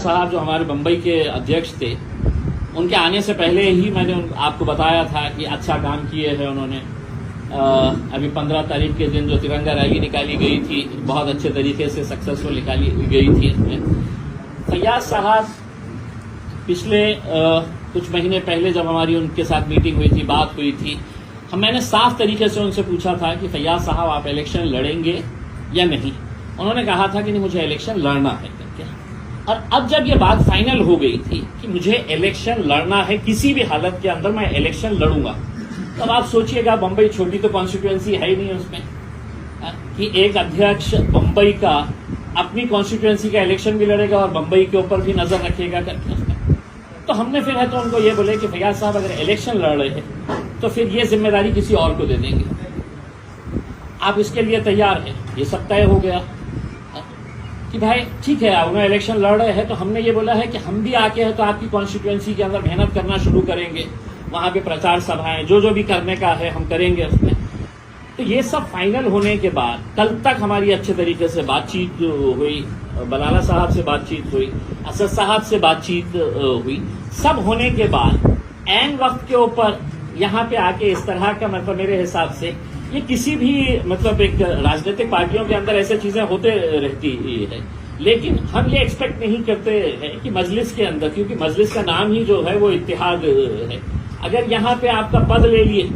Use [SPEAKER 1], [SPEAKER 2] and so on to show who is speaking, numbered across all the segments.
[SPEAKER 1] साहब जो हमारे बम्बई के अध्यक्ष थे, उनके आने से पहले ही मैंने आपको बताया था कि अच्छा काम किए हैं उन्होंने। अभी 15 तारीख के दिन जो तिरंगा रैली निकाली गई थी, बहुत अच्छे तरीके से सक्सेसफुल निकाली गई थी। इसमें फैयाज साहब पिछले कुछ महीने पहले जब हमारी उनके साथ मीटिंग हुई थी, बात हुई थी, मैंने साफ तरीके से उनसे पूछा था कि फैयाज साहब आप इलेक्शन लड़ेंगे या नहीं। उन्होंने कहा था कि नहीं, मुझे इलेक्शन लड़ना है करके। और अब जब ये बात फाइनल हो गई थी कि मुझे इलेक्शन लड़ना है, किसी भी हालत के अंदर मैं इलेक्शन लड़ूंगा, तब आप सोचिएगा बंबई छोटी तो कॉन्स्टिट्यूएंसी है ही नहीं उसमें, कि एक अध्यक्ष बंबई का अपनी कॉन्स्टिट्यूएंसी का इलेक्शन भी लड़ेगा और बंबई के ऊपर भी नजर रखेगा करके उसमें। तो हमने फिर है तो उनको ये बोले कि फैयाज साहब अगर इलेक्शन लड़ रहे हैं तो फिर ये जिम्मेदारी किसी और को दे देंगे, आप इसके लिए तैयार हैं। ये सब तय हो गया कि भाई ठीक है, उन्हें इलेक्शन लड़ रहे हैं, तो हमने ये बोला है कि हम भी आके हैं तो आपकी कॉन्स्टिट्यूएंसी के अंदर मेहनत करना शुरू करेंगे, वहां पे प्रचार सभाएं जो भी करने का है हम करेंगे उसमें। तो ये सब फाइनल होने के बाद कल तक हमारी अच्छे तरीके से बातचीत हुई, बलाला साहब से बातचीत हुई, असद साहब से बातचीत हुई। सब होने के बाद ऐन वक्त के ऊपर यहाँ पे आके इस तरह का, मतलब मेरे हिसाब से ये किसी भी मतलब एक राजनीतिक पार्टियों के अंदर ऐसे चीजें होते रहती है, लेकिन हम ये एक्सपेक्ट नहीं करते हैं कि मजलिस के अंदर, क्योंकि मजलिस का नाम ही जो है वो इत्तेहाद है, अगर यहाँ पे आपका पद ले लिए,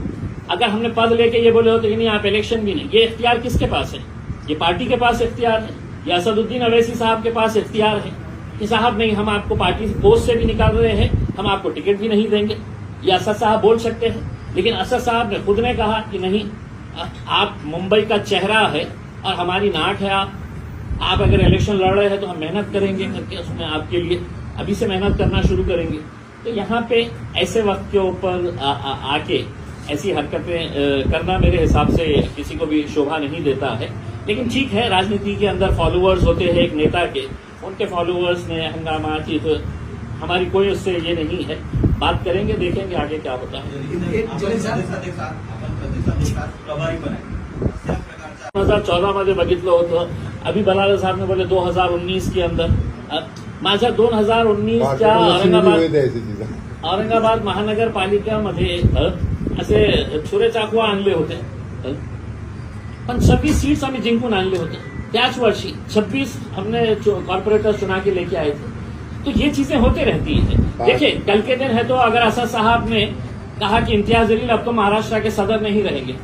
[SPEAKER 1] अगर हमने पद लेके ये बोले होते कि नहीं आप इलेक्शन भी नहीं, ये इख्तियार किसके पास है? ये पार्टी के पास इख्तियार है, या असदुद्दीन अवैसी साहब के पास इख्तियार है कि साहब नहीं, हम आपको पार्टी पोस्ट से भी निकाल रहे हैं, हम आपको टिकट भी नहीं देंगे। ये असद साहब बोल सकते हैं, लेकिन असद साहब ने खुद ने कहा कि नहीं, आप मुंबई का चेहरा है और हमारी नाक है, आप अगर इलेक्शन लड़ रहे हैं तो हम मेहनत करेंगे करके उसमें आपके लिए अभी से मेहनत करना शुरू करेंगे। तो यहाँ पे ऐसे वक्त के ऊपर आके ऐसी हरकतें करना मेरे हिसाब से किसी को भी शोभा नहीं देता है। लेकिन ठीक है, राजनीति के अंदर फॉलोअर्स होते हैं एक नेता के, उनके फॉलोअर्स ने हंगामा की, तो हमारी कोई उससे ये नहीं है। बात करेंगे, देखेंगे आगे क्या होता है। 2014 मध्ये बघितलं होतं, अभी बलाला साहब ने बोले 2019 के अंदर, माझ्या 2019च्या औरंगाबाद महानगरपालिकामध्ये असे छुरे चाकू आणले होते, पण 26 सीट्स आम्ही जिंकून आणले होते त्याच वर्षी। 26 हमने कॉर्पोरेटर चुना के लेके आए थे। तो ये चीजें होते रहती हैं। देखिए कल के दिन है तो अगर असद साहब ने कहा कि इम्तियाज जलील अब तो महाराष्ट्र के सदर नहीं रहेंगे,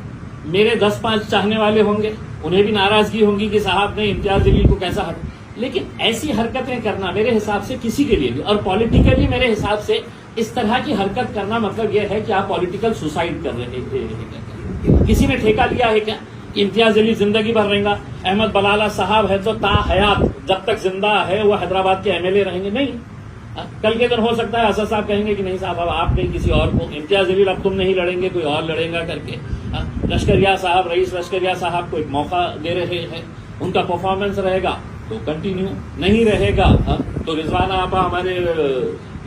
[SPEAKER 1] मेरे 10-5 चाहने वाले होंगे, उन्हें भी नाराजगी होगी कि साहब ने इम्तियाज जलील को कैसा हट। लेकिन ऐसी हरकतें करना मेरे हिसाब से किसी के लिए भी, और पॉलिटिकली मेरे हिसाब से इस तरह की हरकत करना मतलब यह है कि आप पॉलिटिकल सुसाइड कर रहे हैं। किसी ने ठेका लिया है क्या कि इम्तियाज जलील जिंदगी भर रहेगा? अहमद बलाला साहब है तो ता हयात जब तक जिंदा है वो हैदराबाद के एमएलए रहेंगे? नहीं, कल के दिन हो सकता है असद साहब कहेंगे कि नहीं साहब अब आप नहीं, किसी और को, इम्तियाज जलील अब तुम नहीं लड़ेंगे, कोई और लड़ेगा करके। लश्करिया साहब, रईस लश्करिया साहब को एक मौका दे रहे हैं, उनका परफॉर्मेंस रहेगा तो कंटिन्यू, नहीं रहेगा तो रिजवाना आपा हमारे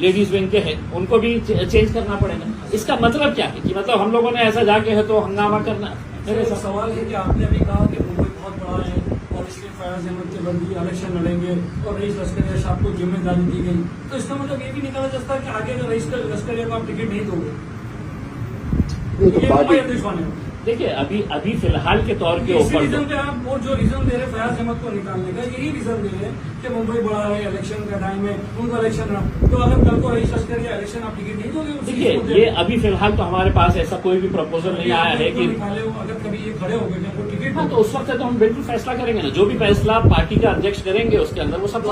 [SPEAKER 1] लेडीज विंग के हैं, उनको भी चेंज करना पड़ेगा। इसका मतलब क्या है कि मतलब हम लोगों ने ऐसा जाके है तो हंगामा करना।
[SPEAKER 2] मेरे सवाल है कि आपने अभी कहा कि मुंबई बहुत बड़ा है और इसलिए फैयाज अहमद के बंदी इलेक्शन लड़ेंगे और रईस लश्करिया साहब को जिम्मेदारी दी गई, तो इसका मतलब ये भी निकाला जा सकता है कि आगे अगर रईस लश्करिया को आप टिकट नहीं दोगे तो
[SPEAKER 1] देखिए अभी फिलहाल के तौर के ऊपर
[SPEAKER 2] रीजन पे आप वो जो रीजन दे रहे फैयाज अहमद को निकालने का, यही रीजन दे रहे हैं कि मुंबई बड़ा है, इलेक्शन का टाइम है, उनका इलेक्शन रहा, तो अगर कल को रईस लश्करिया इलेक्शन आप टिकट नहीं दोगे।
[SPEAKER 1] देखिए ये अभी फिलहाल तो हमारे पास ऐसा कोई भी प्रपोजल नहीं आया है कि
[SPEAKER 2] अगर कभी ये खड़े हो गए टिकट,
[SPEAKER 1] हाँ तो उस वक्त तो हम बिल्कुल फैसला करेंगे ना, जो भी फैसला पार्टी का अध्यक्ष करेंगे उसके अंदर वो सब